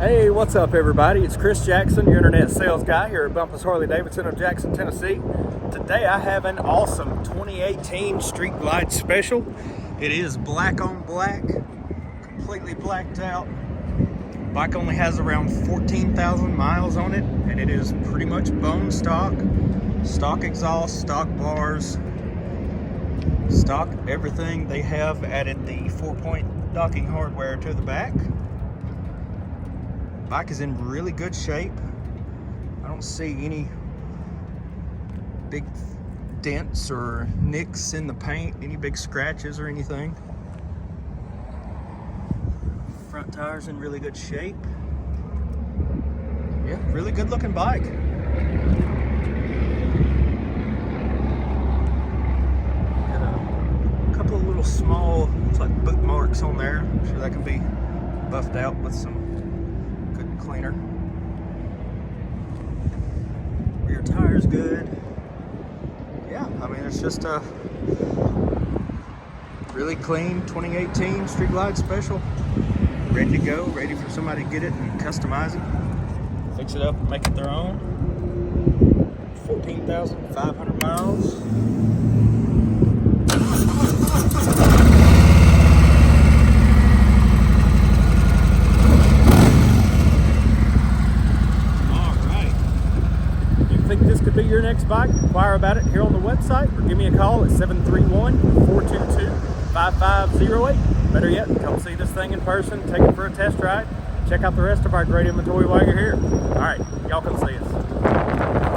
Hey, what's up everybody? It's Chris Jackson, your internet sales guy here at Bumpus Harley-Davidson of Jackson, Tennessee. Today I have an awesome 2018 Street Glide Special. It is black on black, completely blacked out. Bike only has around 14,000 miles on it, and it is pretty much bone stock. Stock exhaust, stock bars, stock everything. They have added the 4-point docking hardware to the back. Bike is in really good shape. I don't see any big dents or nicks in the paint, any big scratches or anything. Front tires in really good shape. Yeah, really good looking bike. Got a couple of little small, looks like boot marks on there. I'm sure that can be buffed out with some cleaner. Rear tire's good. Yeah, I mean, it's just a really clean 2018 Street Glide Special. Ready to go, ready for somebody to get it and customize it, fix it up and make it their own. 14,500 miles. Think this could be your next bike? Inquire about it here on the website or give me a call at 731-422-5508. Better yet, come see this thing in person, take it for a test ride, check out the rest of our great inventory while you're here. All right, y'all come see us.